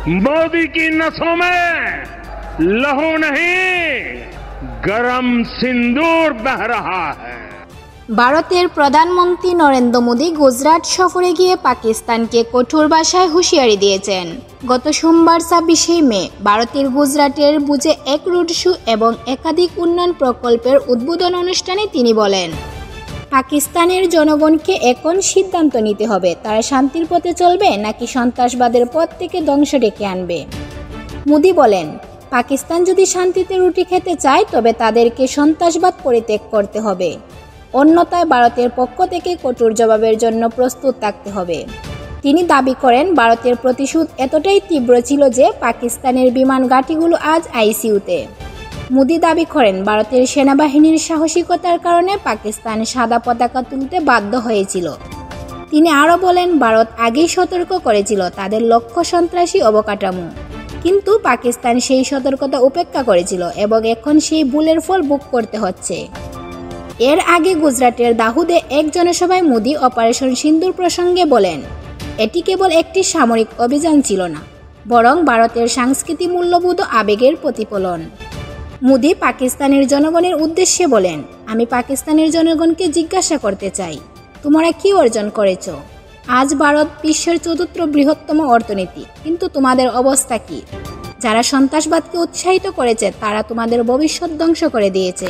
मोदी की नसों में लहू नहीं, गरम सिंदूर बह रहा है। ভারতের প্রধানমন্ত্রী নরেন্দ্র মোদী গুজরাট সফরে গিয়ে পাকিস্তানকে কঠোর ভাষায় হুঁশিয়ারি দিয়েছেন। গত সোমবার 26 মে ভারতের গুজরাটের ভুজে এক রোড শো এবং একাধিক উন্নয়ন প্রকল্পের উদ্বোধন অনুষ্ঠানে তিনি বলেন, পাকিস্তানের জনগণকে এখন সিদ্ধান্ত নিতে হবে, তারা শান্তির পথে চলবে নাকি সন্ত্রাসবাদের পথ থেকে ধ্বংস ডেকে আনবে। মোদী বলেন, পাকিস্তান যদি শান্তিতে রুটি খেতে চায় তবে তাদেরকে সন্ত্রাসবাদ পরিত্যাগ করতে হবে, অন্যথায় ভারতের পক্ষ থেকে কঠোর জবাবের জন্য প্রস্তুত থাকতে হবে। তিনি দাবি করেন, ভারতের প্রতিশোধ এতটাই তীব্র ছিল যে পাকিস্তানের বিমান ঘাঁটিগুলো আজ আইসিইউতে। মোদী দাবি করেন, ভারতের সেনাবাহিনীর সাহসিকতার কারণে পাকিস্তান সাদা পতাকা তুলতে বাধ্য হয়েছিল। তিনি আরও বলেন, ভারত আগেই সতর্ক করেছিল তাদের লক্ষ্য সন্ত্রাসী অবকাঠামো, কিন্তু পাকিস্তান সেই সতর্কতা উপেক্ষা করেছিল এবং এখন সেই ভুলের ফল ভোগ করতে হচ্ছে। এর আগে গুজরাটের দাহুদে এক জনসভায় মোদী অপারেশন সিন্দুর প্রসঙ্গে বলেন, এটি কেবল একটি সামরিক অভিযান ছিল না, বরং ভারতের সাংস্কৃতিক মূল্যবোধ ও আবেগের প্রতিফলন। মোদী পাকিস্তানের জনগণের উদ্দেশ্যে বলেন, আমি পাকিস্তানের জনগণকে জিজ্ঞাসা করতে চাই, তোমরা কি অর্জন করেছ? আজ ভারত বিশ্বের ৪র্থ বৃহত্তম অর্থনীতি, কিন্তু তোমাদের অবস্থা কি? যারা সন্ত্রাসবাদকে উৎসাহিত করেছে তারা তোমাদের ভবিষ্যৎ ধ্বংস করে দিয়েছে।